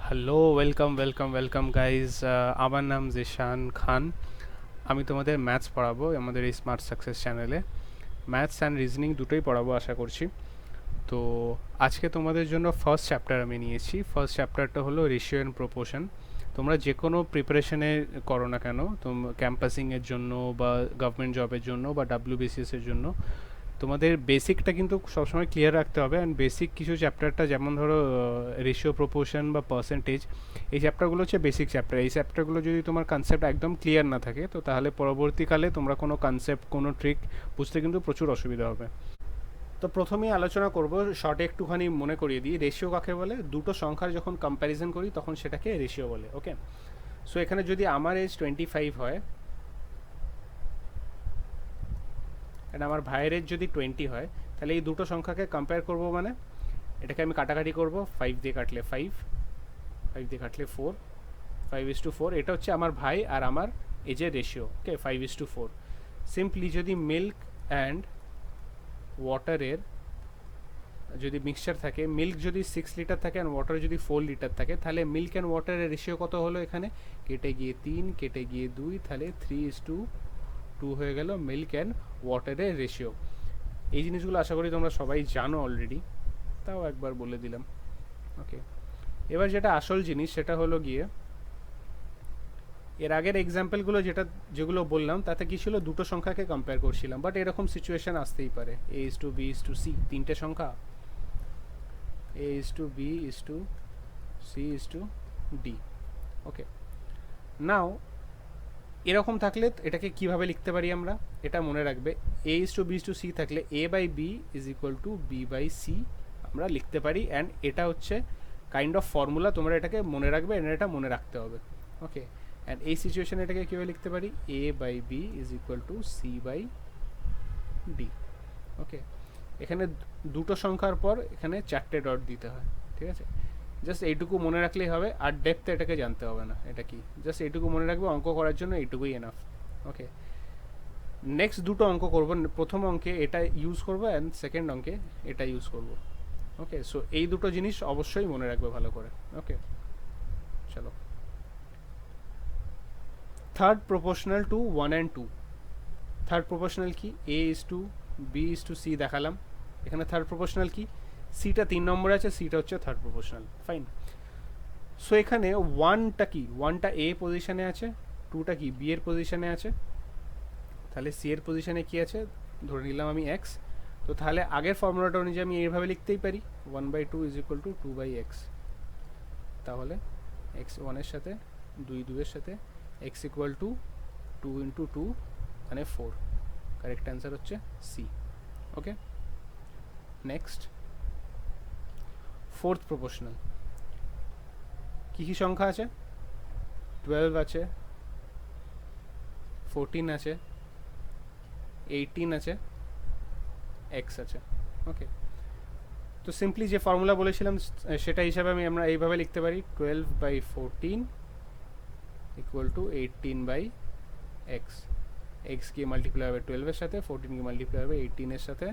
Hello, welcome welcome welcome guys. আমার নাম জিশান খান। আমি তোমাদের ম্যাথস পড়াবো আমাদের এই স্মার্ট সাকসেস চ্যানেলে। ম্যাথস অ্যান্ড রিজনিং দুটোই পড়াবো আশা করছি। তো আজকে তোমাদের জন্য ফার্স্ট চ্যাপ্টার আমি নিয়েছি। ফার্স্ট চ্যাপ্টারটা হলো রেশিও অ্যান্ড প্রপোর্শন। তোমরা যে কোনো প্রিপারেশনে করো না কেন, ক্যাম্পাসিংয়ের জন্য বা গভর্নমেন্ট জবের জন্য বা ডাব্লিউবিসিএসের জন্য, তোমাদের বেসিকটা কিন্তু সবসময় ক্লিয়ার রাখতে হবে। অ্যান্ড বেসিক কিছু চ্যাপ্টারটা যেমন ধরো রেশিও প্রপোর্শন বা পার্সেন্টেজ, এই চ্যাপ্টারগুলো হচ্ছে বেসিক চ্যাপ্টার। এই চ্যাপ্টারগুলো যদি তোমার কনসেপ্ট একদম ক্লিয়ার না থাকে, তো তাহলে পরবর্তীকালে তোমরা কোনো কনসেপ্ট কোনো ট্রিক বুঝতে কিন্তু প্রচুর অসুবিধা হবে। তো প্রথমেই আলোচনা করব, শর্টে একটুখানি মনে করিয়ে দিই রেশিও কাকে বলে। দুটো সংখ্যার যখন কম্প্যারিজন করি তখন সেটাকে রেশিও বলে। ওকে, সো এখানে যদি আমার এজ 25 হয় অ্যান্ড আমার ভাইয়ের এজ যদি 20 হয়, তাহলে এই দুটো সংখ্যাকে কম্পেয়ার করব। মানে এটাকে আমি কাটাকাটি করব, 5 দিয়ে কাটলে 5, 5 দিয়ে কাটলে 4, 5:4। এটা হচ্ছে আমার ভাই আর আমার এজের রেশিও। ওকে, 5:4। সিম্পলি যদি মিল্ক অ্যান্ড ওয়াটারের যদি মিক্সচার থাকে, মিল্ক যদি 6 লিটার থাকে অ্যান্ড ওয়াটার যদি 4 লিটার থাকে, তাহলে মিল্ক অ্যান্ড ওয়াটারের রেশিও কত হলো? এখানে কেটে গিয়ে 3, কেটে গিয়ে 2, তাহলে 3:2 হয়ে গেল মিল্ক অ্যান্ড ওয়াটারের রেশিও। এই জিনিসগুলো আশা করি তোমরা সবাই জানো অলরেডি, তাও একবার বলে দিলাম। ওকে, এবার যেটা আসল জিনিস সেটা হলো গিয়ে এর আগের এক্সাম্পলগুলো যেগুলো বললাম তাতে কি ছিল, দুটো সংখ্যাকে কম্পেয়ার করছিলাম। বাট এরকম সিচুয়েশন আসতেই পারে, A is to B is to C, তিনটে সংখ্যা, A is to B is to C is to D. Okay, now এরকম থাকলে এটাকে কিভাবে লিখতে পারি আমরা, এটা মনে রাখবে। A is to B is to C থাকলে A by B is equal to B by C আমরা লিখতে পারি। অ্যান্ড এটা হচ্ছে কাইন্ড অফ ফর্মুলা, তোমরা এটাকে মনে রাখবে, এটা মনে রাখতে হবে। ওকে, অ্যান্ড এই সিচুয়েশনে এটাকে কীভাবে লিখতে পারি, A by B is equal to C by D. Okay, এখানে দুটো সংখ্যার পর এখানে 4টে ডট দিতে হয়, ঠিক আছে? জাস্ট এইটুকু মনে রাখলেই হবে, আর ডেপথে এটাকে জানতে হবে না এটা কি। জাস্ট এইটুকু মনে রাখবে, অঙ্ক করার জন্য এইটুকুই এনাফ। ওকে, নেক্সট দুটো অঙ্ক করব। প্রথম অঙ্কে এটা ইউজ করব অ্যান্ড সেকেন্ড অঙ্কে এটা ইউজ করব। ওকে, সো এই দুটো জিনিস অবশ্যই মনে রাখবে ভালো করে। ওকে, চলো। Third proportional to 1 and 2। Third proportional কি, A is to B is to C দেখালাম। এখানে থার্ড প্রপোর্শনাল কি, সিটা 3 নম্বরে আছে, সিটা হচ্ছে থার্ড প্রপোর্শনাল। ফাইন। সো এখানে ওয়ানটা কি, ওয়ানটা এ পজিশনে আছে, টুটা কি বি এর পজিশনে আছে, তাহলে সি এর পজিশনে কি আছে, ধরে নিলাম আমি এক্স। তো তাহলে আগের ফর্মুলাটা অনুযায়ী আমি এইভাবে লিখতেই পারি, 1/2 ইজ ইকুয়াল টু 2/x। তাহলে এক্স ওয়ানের সাথে 2 এর সাথে এক্স ইকুয়াল টু 2 × 2 মানে 4। কারেক্ট অ্যান্সার হচ্ছে সি। ওকে, নেক্সট ফোর্থ প্রপোর্শনাল। কী কী সংখ্যা আছে, 12 আছে, 14 আছে, 18 আছে, এক্স আছে। ওকে, তো সিম্পলি যে ফর্মুলা বলেছিলাম সেটা হিসাবে আমরা এইভাবে লিখতে পারি, 12/14 ইকুয়াল টু 18/x। এক্স গিয়ে মাল্টিপ্লাই হবে 12-এর সাথে, 14 গিয়ে মাল্টিপ্লাই হবে 18-এর সাথে।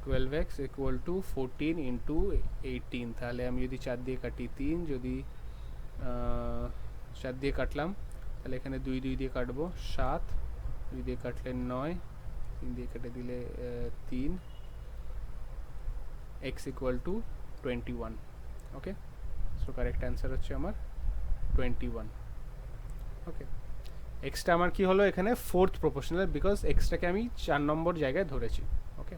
12x equal to 14 into 18। তাহলে আমি যদি 4 দিয়ে কাটি 3, যদি 4 দিয়ে কাটলাম, তাহলে এখানে 2 দিয়ে কাটবো 7, 2 দিয়ে কাটলে 9, 3 দিয়ে কেটে দিলে 3, x equal to 21। Okay, so correct answer হচ্ছে আমার 21। ওকে, এক্সটা আমার কি হলো এখানে ফোর্থ প্রপোর্শনাল, বিকজ এক্সটাকে আমি 4 নম্বর জায়গায় ধরেছি। ওকে,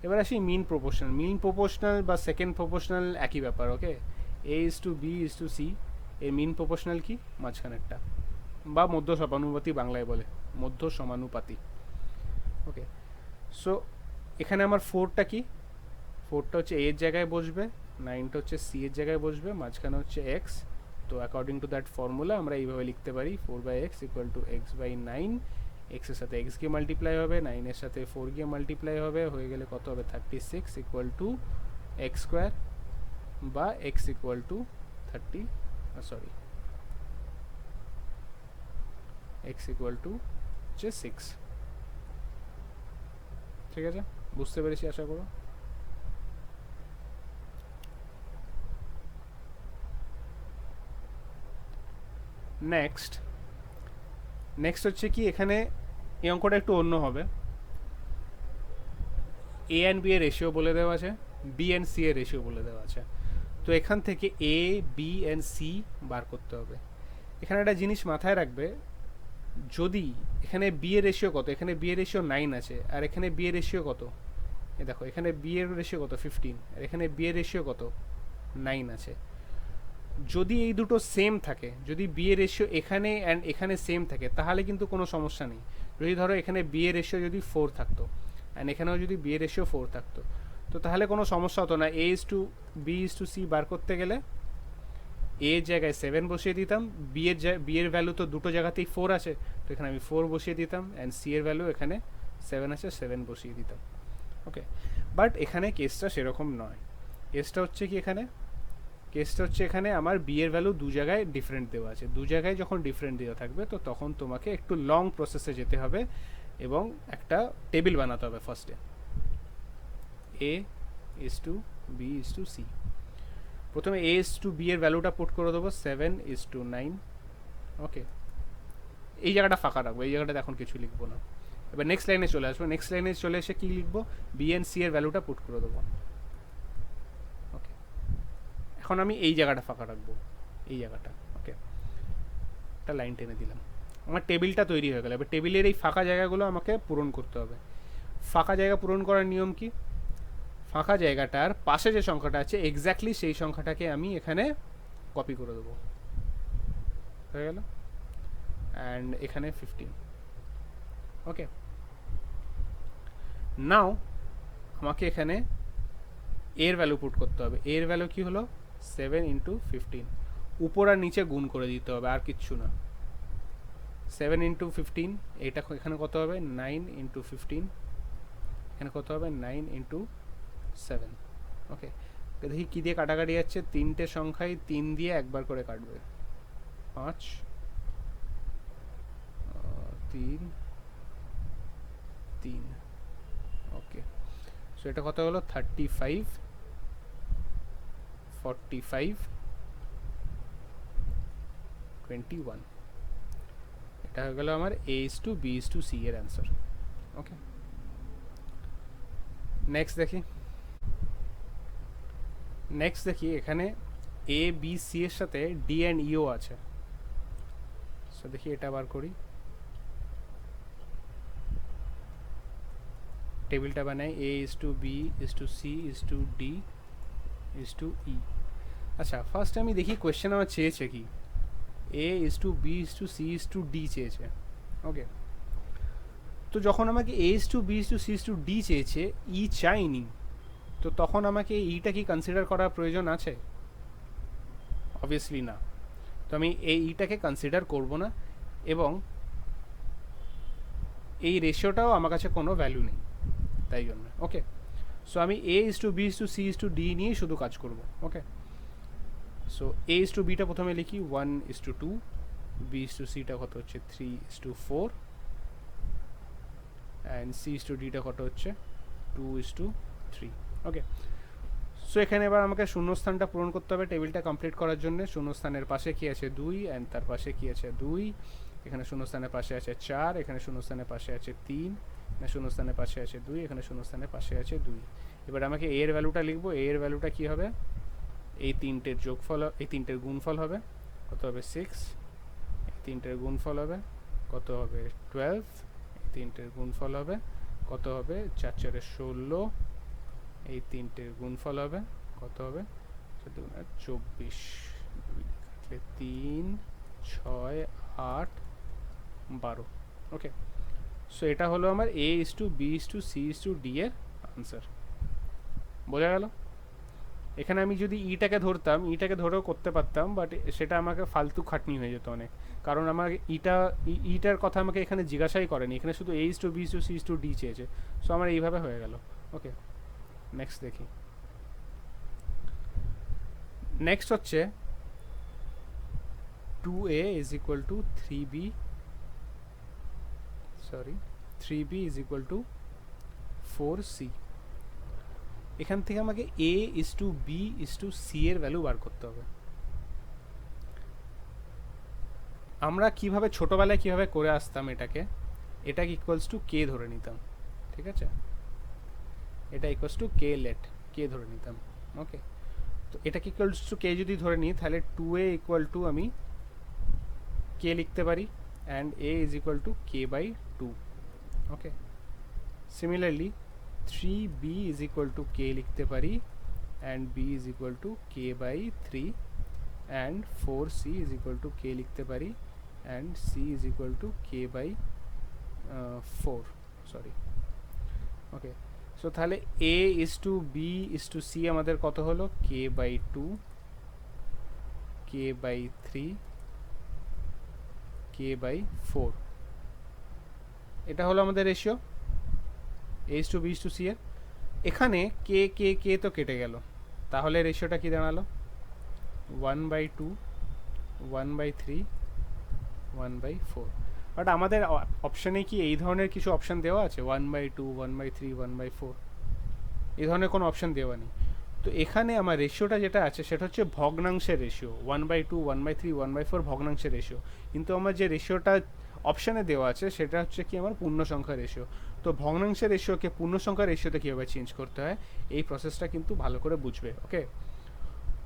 এবার আসি মিন প্রপোর্শনাল। মিন প্রপোর্শনাল বা সেকেন্ড প্রপোর্শনাল একই ব্যাপার। Okay, A is to B is to C, এর মিন প্রপোর্শনাল কি, মাঝখানেরটা, বা মধ্য সমানুপাতি বাংলায় বলে, মধ্য সমানুপাতি। ওকে, সো এখানে আমার ফোরটা কি, ফোরটা হচ্ছে এর জায়গায় বসবে, 9টা হচ্ছে সি এর জায়গায় বসবে, মাঝখানে হচ্ছে এক্স। তো অ্যাকর্ডিং টু দ্যাট ফর্মুলা আমরা এইভাবে লিখতে পারি, 4/x ইকুয়াল টু x/9। এক্সের সাথে এক্স গিয়ে মাল্টিপ্লাই হবে, 9-এর সাথে 4 গিয়ে মাল্টিপ্লাই হবে, হয়ে গেলে কত হবে, 36 ইকুয়াল টু এক্স স্কোয়ার, বা x equal to 30, sorry, x equal to হচ্ছে 6। ঠিক আছে, বুঝতে পেরেছি আশা করো। নেক্সট হচ্ছে কি, এখানে এই অঙ্কটা একটু অন্য হবে। এ অ্যান্ড বি এর রেশিও বলে দেওয়া আছে, বি অ্যান্ড সি এর রেশিও বলে দেওয়া আছে। তো এখান থেকে এ বি অ্যান্ড সি বার করতে হবে। এখানে একটা জিনিস মাথায় রাখবে, যদি এখানে বি এর রেশিও কত, এখানে বি এর রেশিও 9 আছে, আর এখানে বি এর রেশিও কত, এ দেখো এখানে বি এর রেশিও কত 15, আর এখানে বি এর রেশিও কত 9 আছে। যদি এই দুটো সেম থাকে, যদি বি এর রেশিও এখানে অ্যান্ড এখানে সেম থাকে, তাহলে কিন্তু কোনো সমস্যা নেই। যদি ধরো এখানে বি এর রেশিও যদি 4 থাকতো অ্যান্ড এখানেও যদি বি এর রেশিও 4 থাকতো, তো তাহলে কোনো সমস্যা হতো না। A is to B is to C বার করতে গেলে এ এর জায়গায় 7 বসিয়ে দিতাম, বি এর ভ্যালু তো দুটো জায়গাতেই 4 আছে, তো এখানে আমি 4 বসিয়ে দিতাম, অ্যান্ড সি এর ভ্যালু এখানে 7 আছে, 7 বসিয়ে দিতাম। ওকে, বাট এখানে কেসটা সেরকম নয়। কেসটা হচ্ছে কি, এখানে আমার বি এর ভ্যালু দু জায়গায় ডিফারেন্ট দেওয়া আছে। দু জায়গায় যখন ডিফারেন্ট দেওয়া থাকবে, তো তখন তোমাকে একটু লং প্রসেসে যেতে হবে এবং একটা টেবিল বানাতে হবে ফার্স্টে। A is to B is to C. প্রথমে এ ইস টু বি এর ভ্যালুটা পুট করে দেবো 7:9। ওকে, এই জায়গাটা ফাঁকা রাখবো, এই জায়গাটাতে এখন কিছু লিখবো না। এবার নেক্সট লাইনে চলে আসবো। নেক্সট লাইনে চলে এসে কী লিখবো, বি এন্ড সি এর ভ্যালুটা পুট করে দেবো। ওকে, এখন আমি এই জায়গাটা ফাঁকা রাখবো, এই জায়গাটা। ওকে, একটা লাইন টেনে দিলাম, আমার টেবিলটা তৈরি হয়ে গেল। এবার টেবিলের এই ফাঁকা জায়গাগুলো আমাকে পূরণ করতে হবে। ফাঁকা জায়গা পূরণ করার নিয়ম কি, ফাঁকা জায়গাটার পাশে যে সংখ্যাটা আছে এক্স্যাক্টলি সেই সংখ্যাটাকে আমি এখানে কপি করে দেবো, হয়ে গেল। অ্যান্ড এখানে 15। ওকে, নাও আমাকে এখানে এর ভ্যালু পুট করতে হবে। এর ভ্যালু কি হলো 7 × 15, উপর আর নিচে গুণ করে দিতে হবে, আর কিচ্ছু না। 7 × 15, এটা এখানে কত হবে 9 × 15, এখানে কত হবে 9 × 7। ওকে, দেখি কী দিয়ে কাটাকাটি যাচ্ছে। তিনটে সংখ্যায় 3 দিয়ে একবার করে কাটবে, 5 3 3। ওকে, সো এটা কত হলো 35 45 21। এটা হয়ে গেল আমার এ is to B is to C এর অ্যান্সার। ওকে, নেক্সট দেখি এখানে এ বি সি এর সাথে ডি অ্যান্ড ইও আছে। সো দেখি এটা বার করি, টেবিলটা বানাই। A is to B is to c is to d is to e. আচ্ছা, ফার্স্ট আমি দেখি কোয়েশ্চেন আমার চেয়েছে কি, a is to B is to c is to d চেয়েছে। ওকে, তো যখন আমাকে a is to B is to c is to d চেয়েছে, ই চাইনি, তো তখন আমাকে ইটা কি কনসিডার করার প্রয়োজন আছে? অবভিয়াসলি না। তো আমি এই ইটাকে কনসিডার করব না, এবং এই রেশিওটাও আমার কাছে কোনো ভ্যালু নেই, তাই জন্য। ওকে, সো আমি a is to B is to c is to d নিয়েই শুধু কাজ করব। Okay, so a is to বিটা প্রথমে লিখি 1:2, বি ইস টু সিটা কত হচ্ছে 3:4, অ্যান্ড সি ইস টু ডিটা কত হচ্ছে 2:3। ওকে, সো এখানে এবার আমাকে শূন্যস্থানটা পূরণ করতে হবে টেবিলটা কমপ্লিট করার জন্য। শূন্যস্থানের পাশে কি আছে 2, অ্যান্ড তার পাশে কি আছে 2, এখানে শূন্যস্থানের পাশে আছে 4, এখানে শূন্যস্থানের পাশে আছে 3, এখানে শূন্যস্থানের পাশে আছে 2, এখানে শূন্যস্থানের পাশে আছে 2। এবার আমাকে এর ভ্যালুটা লিখবো। এর ভ্যালুটা কি হবে, এই তিনটের যোগফল, এই তিনটের গুণফল হবে, কত হবে 6, এই তিনটের গুণফল হবে কত হবে 12, এই তিনটের গুণফল হবে কত হবে 4 4 16, এই তিনটের গুণফল হবে কত হবে 24, 3 6 8 12। ওকে, সো এটা হলো আমার এ is to B is to c is to d এর আনসার। বোঝা গেল? এখানে আমি যদি ইটাকে ধরতাম, ইটাকে ধরেও করতে পারতাম, বাট সেটা আমাকে ফালতু খাটনি হয়ে যেত অনেক, কারণ আমার ইটার কথা আমাকে এখানে জিজ্ঞাসাই করেনি, এখানে শুধু a is to B is to c is to d চেয়েছে। সো আমার এইভাবে হয়ে গেল। ওকে, নেক্সট দেখি। নেক্সট হচ্ছে 2a is equal to 3b, sorry 3b is equal to 4c। এখান থেকে আমাকে a is to b is to c এর ভ্যালু বার করতে হবে। আমরা কিভাবে ছোটোবেলায় কিভাবে করে আসতাম এটাকে, এটাকে ইকুয়ালস টু কে ধরে নিতাম, ঠিক আছে, এটা ইকুয়ালস টু কে লেট কে ধরে নিতাম। ওকে, তো এটাকে ইকুয়ালস টু কে যদি ধরে নিই তাহলে 2a ইকুয়াল টু আমি কে লিখতে পারি and a is equal to k by 2। Okay, similarly 3b is equal to k লিখতে পারি and b is equal to k by 3 and 4c is equal to k লিখতে পারি and c is equal to k by 4, sorry. Okay, so তাহলে a is to b is to c আমাদের কত হলো, k by 2, k by 3, k by 4। এটা হলো আমাদের ratio a is to b is to c এর। এখানে কে কে কে তো কেটে গেল, তাহলে রেশিওটা কি দাঁড়ালো 1/2, 1/3, 1/4। বাট আমাদের অপশানে কি এই ধরনের কিছু অপশান দেওয়া আছে 1/2, 1/3, 1/4? এই ধরনের কোনো অপশান দেওয়া নেই। তো এখানে আমার রেশিওটা যেটা আছে সেটা হচ্ছে ভগ্নাংশের রেশিও, 1/2, 1/3, 1/4 ভগ্নাংশের রেশিও। কিন্তু আমার যে রেশিওটা অপশানে দেওয়া আছে সেটা হচ্ছে কি আমার পূর্ণ সংখ্যা রেশিও। তো ভগ্নাংশের রেশিওকে পূর্ণ সংখ্যা রেশিওতে কীভাবে চেঞ্জ করতে হয় এই প্রসেসটা কিন্তু ভালো করে বুঝবে। ওকে,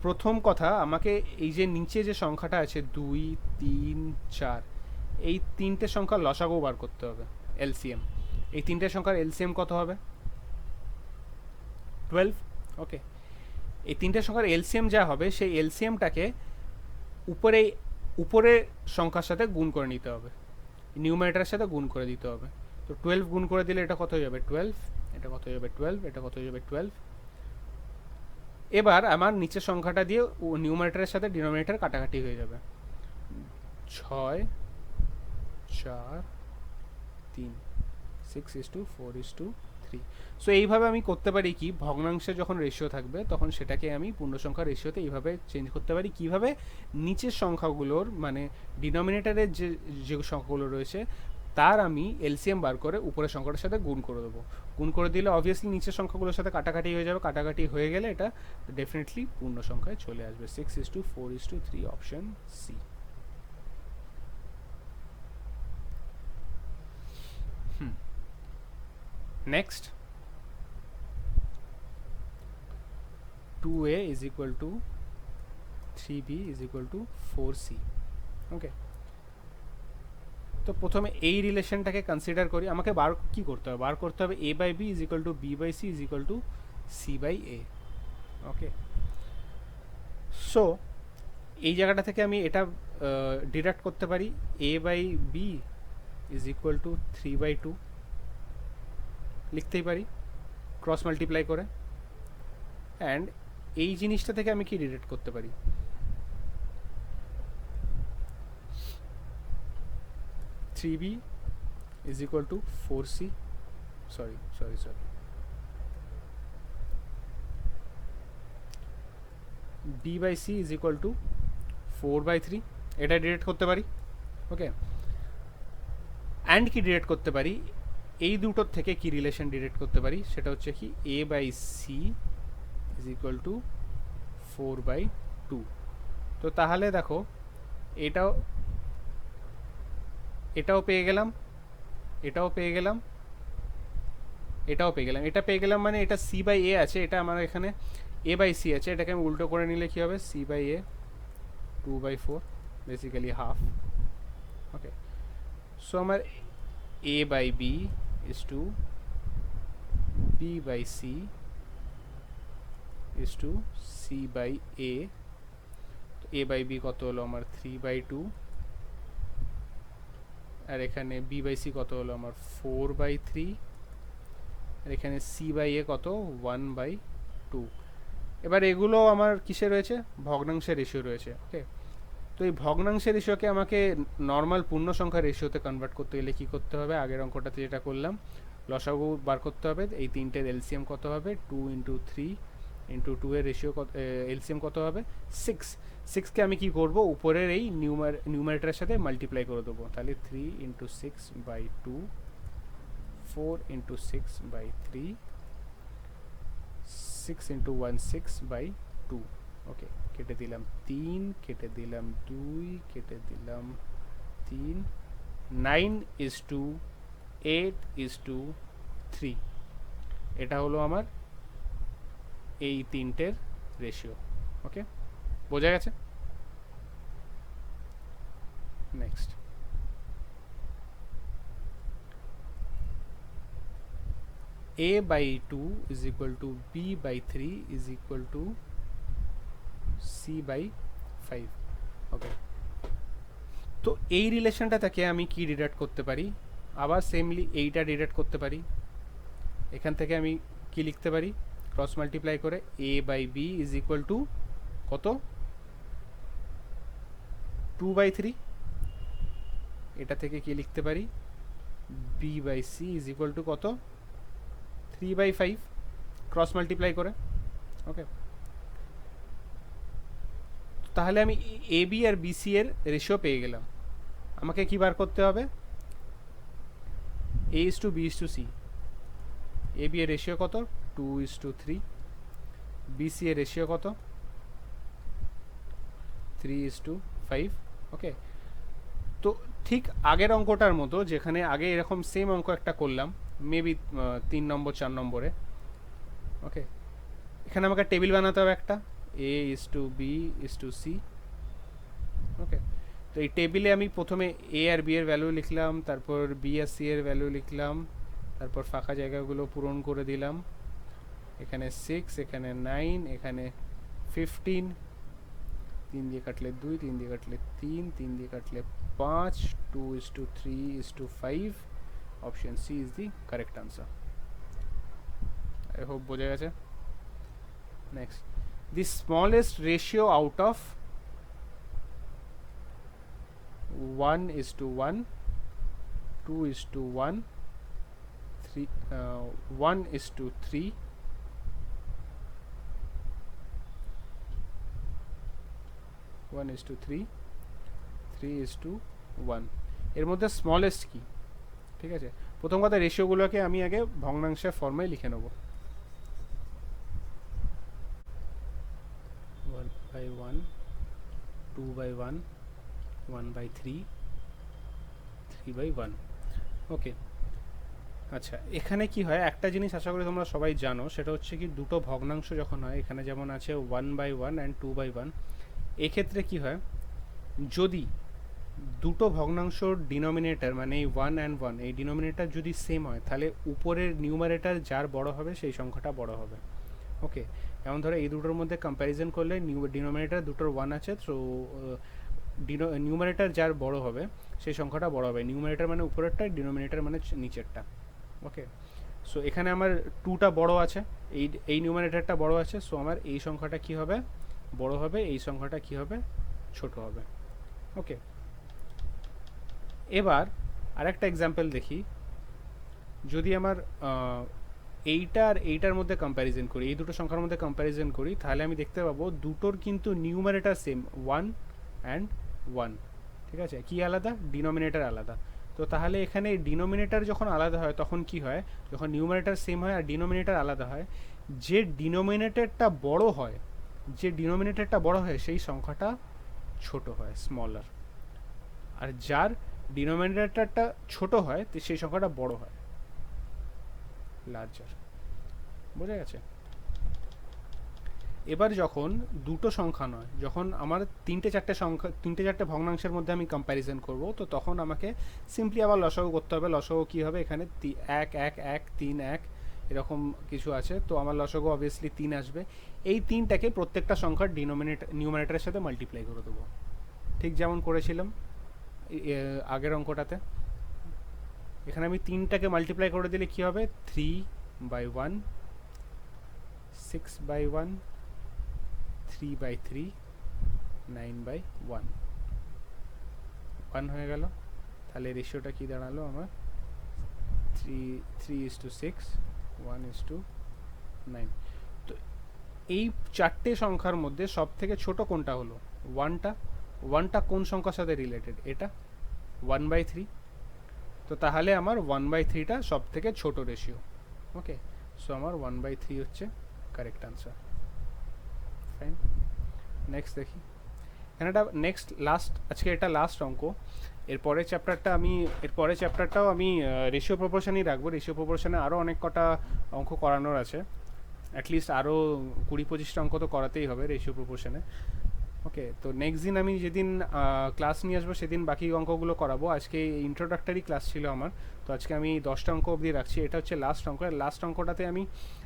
প্রথম কথা, আমাকে এই যে নিচে যে সংখ্যাটা আছে 2, 3, 4, এই তিনটে সংখ্যার লসাগু বার করতে হবে, এলসিএম। এই তিনটে সংখ্যার এলসিএম কত হবে 12। ওকে, এই তিনটে সংখ্যার এলসিএম যা হবে সেই এলসিএমটাকে উপরের সংখ্যার সাথে গুণ করে নিতে হবে, নিউমারেটরের সাথে গুণ করে দিতে হবে। তো 12 গুণ করে দিলে এটা কত হয়ে যাবে 12, এটা কত হয়ে যাবে 12, এটা কত হয়ে যাবে 12। এবার আমার নিচের সংখ্যাটা দিয়ে নিউমারেটরের সাথে ডিনোমিনেটর কাটাকাটি হয়ে যাবে, 6, 4, 3, 6:4:3। সো এইভাবে আমি করতে পারি কি, ভগ্নাংশে যখন রেশিও থাকবে তখন সেটাকে আমি পূর্ণ সংখ্যার রেশিওতে এইভাবে চেঞ্জ করতে পারি। কিভাবে, নিচের সংখ্যাগুলোর মানে ডিনোমিনেটরের যে সংখ্যাগুলো রয়েছে তার আমি এলসিএম বার করে উপরের সংখ্যাটার সাথে গুণ করে দেবো। গুণ করে দিলে অবভিয়াসলি নিচের সংখ্যাগুলোর সাথে কাটাকাটি হয়ে যাবে, কাটাকাটি হয়ে গেলে এটা ডেফিনেটলি পূর্ণ সংখ্যায় চলে আসবে। 6:4:3 option C. Next, 2a is equal to 3b is equal to 4c. ওকে, তো প্রথমে এই রিলেশনটাকে কনসিডার করি। আমাকে বার কি করতে হবে, বার করতে হবে a by b is equal to b by c is equal to c by a। Okay, so এই জায়গাটা থেকে আমি এটা ডিডাক্ট করতে পারি, a by b is equal to 3/2 লিখতেই পারি ক্রস মাল্টিপ্লাই করে। অ্যান্ড এই জিনিসটা থেকে আমি কি ডিডাক্ট করতে পারি, 3b is equal to 4c, sorry, b by c is equal to 4/3, এটা ডিডাক্ট করতে পারি। ওকে, অ্যান্ড কি ডিডাক্ট করতে পারি, এই দুটোর থেকে কি রিলেশন ডিডাক্ট করতে পারি, সেটা হচ্ছে কি a by c is equal to 4/2। তো তাহলে দেখো এটাও পেয়ে গেলাম, এটাও পেয়ে গেলাম, এটাও পেয়ে গেলাম। এটা পেয়ে গেলাম মানে এটা c বাই a আছে, এটা আমার এখানে a বাই c আছে, এটাকে আমি উল্টো করে নিলে কি হবে, c by a 2/4, basically half. Okay, so আমার a by b is to b by c is to c by a। তো a by b কত হলো আমার 3/2, আর এখানে b by c কত হলো আমার 4/3, আর এখানে c by a কত 1/2। এবার এগুলো আমার কিসে রয়েছে, ভগ্নাংশের রেশিও রয়েছে। ওকে, তো এই ভগ্নাংশের রেশিওকে আমাকে নর্মাল পূর্ণ সংখ্যার রেশিওতে কনভার্ট করতে গেলে কী করতে হবে, আগের অঙ্কটাতে যেটা করলাম, লসাগু বার করতে হবে। এই তিনটের এলসিএম কত হবে, 2 × 3 × 2 এর রেশিও কত, এলসিএম কত হবে 6। 6কে আমি কি করব, উপরের এই নিউমারেটরের সাথে মাল্টিপ্লাই করে দেবো, তাহলে 3 × 6/2, 4 × 6/3, 6 × 1 6/2। ওকে, কেটে দিলাম 3, কেটে দিলাম 2, কেটে দিলাম 3, 9:8:3, এটা হলো আমার এই তিনটের রেশিও। ওকে, বোঝা গেছে? Next, A/2 is equal to B/3 is equal to C/5। ওকে, তো এই রিলেশনটা থেকে আমি কি ডিডাক্ট করতে পারি? আবার সেমলি এইটা ডিডাক্ট করতে পারি। এখান থেকে আমি কি লিখতে পারি? ক্রস মাল্টিপ্লাই করে A/B is equal to কত? 2/3। এটা থেকে কি লিখতে পারি? B/C is equal to কত? 3/5, ক্রস মাল্টিপ্লাই করে। ওকে, তাহলে আমি AB আর BC এর রেশিও পেয়ে গেলাম। আমাকে কি বার করতে হবে? A/B/C। AB এর রেশিও কত? 2:3। BC এর রেশিও কত? 3:5। ওকে, তো ঠিক আগের অঙ্কটার মতো, যেখানে আগে এরকম সেম অঙ্ক একটা করলাম, মেবি 3 নম্বর 4 নম্বরে। ওকে, এখানে আমাকে টেবিল বানাতে হবে একটা, A/B/C। ওকে, তো এই টেবিলে আমি প্রথমে A আর B এর ভ্যালু লিখলাম, তারপর B আর C এর ভ্যালু লিখলাম, তারপর ফাঁকা জায়গাগুলো পূরণ করে দিলাম। এখানে 6, এখানে 9, এখানে 15, 3 দিয়ে কাটলে 2, 3 দিয়ে কাটলে 3, 3 দিয়ে কাটলে 5, 2:3:5। Option C is the correct answer. I hope বোঝা গেছে। Next, the smallest ratio out of 1:1, 2:1, 1:3, 1:3, 3:1, এর মধ্যে স্মলেস্ট কি? ঠিক আছে, প্রথম কথা রেশিওগুলোকে আমি আগে ভগ্নাংশের ফর্মে লিখে নেব। 1/1, 2/1, 1/3, 3/1। ওকে, আচ্ছা, এখানে কি হয়, একটা জিনিস আশা করি তোমরা সবাই জানো, সেটা হচ্ছে কি দুটো ভগ্নাংশ যখন হয়, এখানে যেমন আছে 1/1 অ্যান্ড 2/1, এক্ষেত্রে কি হয়, যদি দুটো ভগ্নাংশর ডিনোমিনেটর মানে এই 1 অ্যান্ড 1, এই ডিনোমিনেটর যদি সেম হয়, তাহলে উপরের নিউমারেটর যার বড় হবে সেই সংখ্যাটা বড় হবে। ওকে, যেমন ধরো এই দুটোর মধ্যে কম্প্যারিজন করলে ডিনোমিনেটর দুটোর 1 আছে, তো নিউমারেটর যার বড় হবে সেই সংখ্যাটা বড় হবে। নিউমারেটর মানে উপরেরটা, ডিনোমিনেটর মানে নিচেরটা। ওকে, সো এখানে আমার 2টা বড় আছে, এই নিউমারেটরটা বড় আছে, সো আমার এই সংখ্যাটা কি হবে? বড় হবে। এই সংখ্যাটা কি হবে? ছোট হবে। ওকে, এবার আরেকটা এক্সাম্পল দেখি। যদি আমার এইটা আর এইটার মধ্যে কম্প্যারিজন করি, এই দুটো সংখ্যার মধ্যে কম্প্যারিজন করি, তাহলে আমি দেখতে পাবো দুটোর কিন্তু নিউমারেটর সেম, 1 অ্যান্ড 1। ঠিক আছে, কি আলাদা? ডিনোমিনেটর আলাদা। তো তাহলে এখানে ডিনোমিনেটর যখন আলাদা হয় তখন কি হয়? যখন নিউমারেটর সেম হয় আর ডিনোমিনেটর আলাদা হয়, যে ডিনোমিনেটরটা বড় হয়, সেই সংখ্যাটা ছোট হয়, স্মলার। আর যার ডিনোমিনেটরটা ছোট হয় সেই সংখ্যাটা বড় হয়, লার্জার। বোঝা গেছে? এবার যখন দুটো সংখ্যা নয়, যখন আমার তিনটে চারটে ভগ্নাংশের মধ্যে আমি কম্প্যারিজন করব, তো তখন আমাকে সিম্পলি আবার লসাগু করতে হবে। লসাগু কী হবে? এখানে 1 1 1 3 1 এরকম কিছু আছে, তো আমার লসাগু অবভিয়াসলি 3 আসবে। এই 3টাকে প্রত্যেকটা সংখ্যার নিউমারেটরের সাথে মাল্টিপ্লাই করে দেবো, ঠিক যেমন করেছিলাম আগের অঙ্কটাতে। এখানে আমি 3টাকে মাল্টিপ্লাই করে দিলে কি হবে? 3/1, 6/1, 3/3, 9/1, 1 হয়ে গেল। তাহলে রেশিওটা কি দাঁড়ালো আমার? 3:6, 1:9। তো এই চারটে সংখ্যার মধ্যে সব থেকে ছোট কোনটা হলো? 1টা কোন সংখ্যার সাথে রিলেটেড? এটা 1/3। তো তাহলে আমার 1/3টা সব থেকে ছোট রেশিও। ওকে, সো আমার 1/3 হচ্ছে কারেক্ট আনসার। ফাইন, নেক্সট দেখি। এখানে একটা নেক্সট লাস্ট, আজকে এটা লাস্ট অঙ্ক। এরপরের চ্যাপ্টারটাও আমি রেশিও প্রপোর্শনই রাখবো। রেশিও প্রপোর্শনে আরও অনেক কটা অঙ্ক করানোর আছে, অ্যাটলিস্ট আরও 20-25টা অঙ্ক তো করাতেই হবে রেশিও প্রপোর্শনে। ওকে, তো নেক্সট দিন আমি যেদিন ক্লাস নিয়ে আসবো সেদিন বাকি অঙ্কগুলো করাবো। আজকে ইন্ট্রোডাক্টরি ক্লাস ছিল আমার, তো আজকে আমি 10টা অঙ্ক অবধি রাখছি। এটা হচ্ছে লাস্ট অঙ্ক। লাস্ট অঙ্কটাতে আমি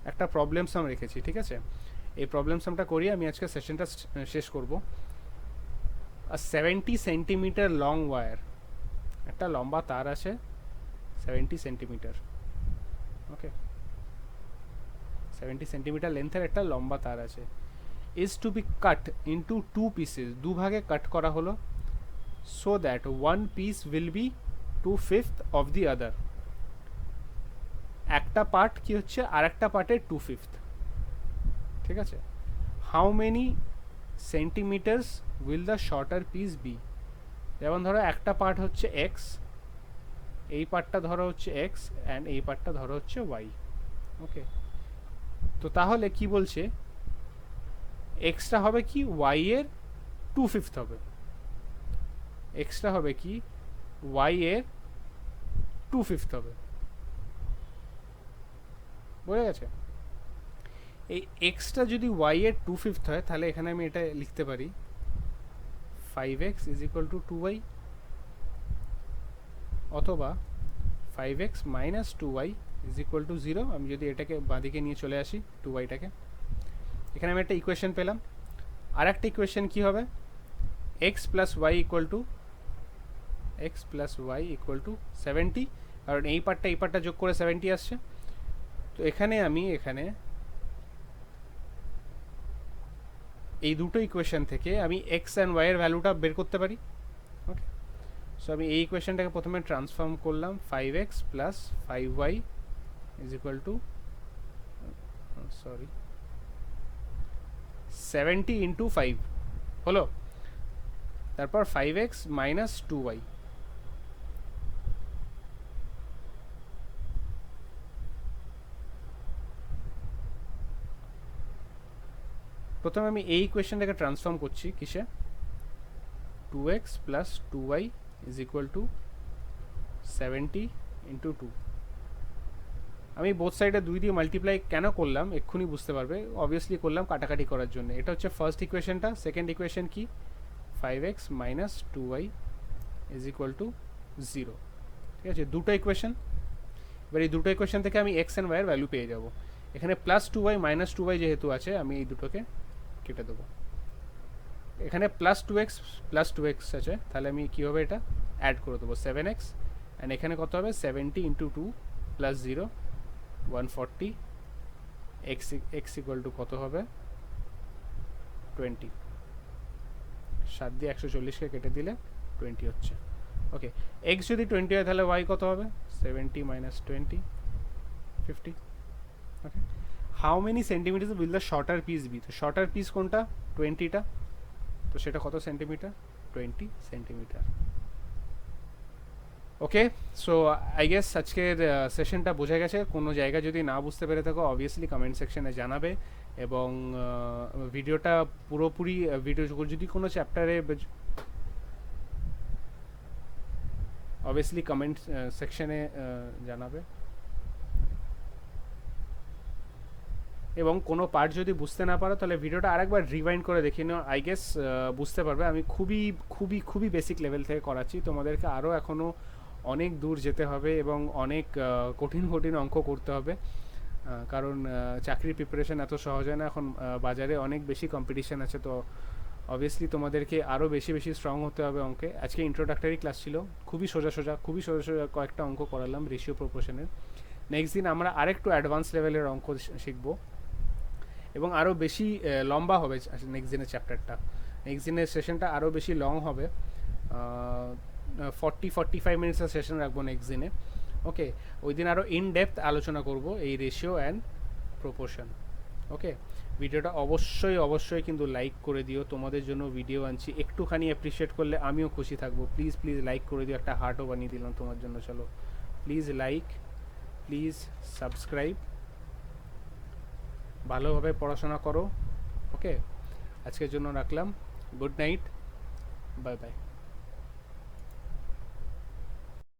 একটা প্রবলেম সাম রেখেছি, ঠিক আছে? এই প্রবলেম সামটা করিয়ে আমি আজকে সেশনটা শেষ করব। 70 সেন্টিমিটার লং ওয়্যার, একটা লম্বা তার আছে 70 সেন্টিমিটার। ওকে, 70 সেন্টিমিটার লেন্থের একটা লম্বা তার আছে। is to be cut into two pieces, দুভাগে কাট করা হলো, so that one piece will be 2/5 of the other, একটা পার্ট কি হচ্ছে আর একটা পার্টের 2/5, ঠিক আছে? how many centimeters will the shorter piece be? যেমন ধরো একটা পার্ট হচ্ছে x, এই পার্টটা ধরো হচ্ছে x অ্যান্ড এই পার্টটা ধরো হচ্ছে y। ওকে, তো তাহলে কি বলছে, এক্সটা হবে কি y এর 2/5 হবে, এক্সটা হবে কি y এর 2/5 হবে। বোঝা গেছে? এই এক্সটা যদি y এর 2/5 হয় তাহলে এখানে আমি এটা লিখতে পারি 5x = 2y, অথবা 5x - 2y = 0। আমি যদি এটাকে বাঁদিকে নিয়ে চলে আসি 2yটাকে, এখানে আমি একটা ইকুয়েশন পেলাম। আর একটা ইকুয়েশন কী হবে, x + y = 70, কারণ এই পার্টটা যোগ করে 70 আসছে। তো এখানে আমি এই দুটো ইকুয়েশন থেকে আমি x অ্যান্ড y এর ভ্যালুটা বের করতে পারি। ওকে, সো আমি এই ইকুয়েশনটাকে প্রথমে ট্রান্সফর্ম করলাম, 5x + 5y = 70 × 5 হলো, তারপর 5x - 2y। প্রথমে আমি এই ইকুয়েশনটাকে ট্রান্সফর্ম করছি কিসে, 2x + 2y = 70 × 2। আমি বোথ সাইডে 2 দিয়ে মাল্টিপ্লাই কেন করলাম এক্ষুনি বুঝতে পারবে। অবভিয়াসলি করলাম কাটাকাটি করার জন্য। এটা হচ্ছে ফার্স্ট ইকুয়েশনটা। সেকেন্ড ইকুয়েশন কি, 5x - 2y = 0। ঠিক আছে, দুটো ইকুয়েশন। এবার এই দুটো ইকুয়েশন থেকে আমি x অ্যান্ড y এর ভ্যালু পেয়ে যাব। এখানে +2y - 2y যেহেতু আছে, আমি এই দুটোকে কেটে দেবো। এখানে +2x + 2x আছে, তাহলে আমি কী হবে এটা অ্যাড করে দেবো 7x, অ্যান্ড এখানে কত হবে 70 × 2 + 0 140, x = কত হবে 20। 7 দিয়ে 140কে কেটে দিলে 20 হচ্ছে। ওকে, x যদি 20 হয় তাহলে y কত হবে 70 - 20 50। Okay, how many centimetre will the shorter piece be? তো শর্টার পিস কোনটা, 20টা, তো সেটা কত centimetre, 20 centimetre. Okay, so I guess আজকের সেশনটা বোঝা গেছে। কোনো জায়গা যদি না বুঝতে পেরে থাকো অবভিয়াসলি কমেন্ট সেকশনে জানাবে, এবং ভিডিওটা পুরোপুরি ভিডিও যদি কোনো চ্যাপ্টারে অবভিয়াসলি কমেন্ট সেকশনে জানাবে, এবং কোনো পার্ট যদি বুঝতে না পারো তাহলে ভিডিওটা আরেকবার রিওয়াইন্ড করে দেখিয়ে নাও। আই গেস বুঝতে পারবে। আমি খুবই খুবই খুবই বেসিক লেভেল থেকে করাচ্ছি, তোমাদেরকে আরও এখনও অনেক দূর যেতে হবে এবং অনেক কঠিন কঠিন অঙ্ক করতে হবে, কারণ চাকরির প্রিপারেশন এত সহজ হয় না এখন। বাজারে অনেক বেশি কম্পিটিশান আছে, তো অবভিয়াসলি তোমাদেরকে আরও বেশি বেশি স্ট্রং হতে হবে অঙ্কে। আজকে ইন্ট্রোডাক্টরি ক্লাস ছিল, খুবই সোজা কয়েকটা অঙ্ক করালাম রেশিও প্রপোর্শনের। নেক্সট দিন আমরা আরেকটু অ্যাডভান্স লেভেলের অঙ্ক শিখবো, এবং আরও বেশি লম্বা হবে নেক্সট দিনের চ্যাপ্টারটা। নেক্সট দিনের সেশনটা আরও বেশি লং হবে, 40-45 মিনিটসের সেশন রাখবো নেক্সট দিনে। ওকে, ওই দিন আরও ইন ডেপথ আলোচনা করব এই রেশিও অ্যান্ড প্রপোর্শন। ওকে, ভিডিওটা অবশ্যই কিন্তু লাইক করে দিও। তোমাদের জন্য ভিডিও আনছি, একটুখানি অ্যাপ্রিসিয়েট করলে আমিও খুশি থাকবো। প্লিজ লাইক করে দিও, একটা হার্টও বানিয়ে দিলাম তোমার জন্য। চলো প্লিজ লাইক, প্লিজ সাবস্ক্রাইব, ভালোভাবে পড়াশোনা করো। ওকে, আজকের জন্য রাখলাম, গুড নাইট। Bye bye.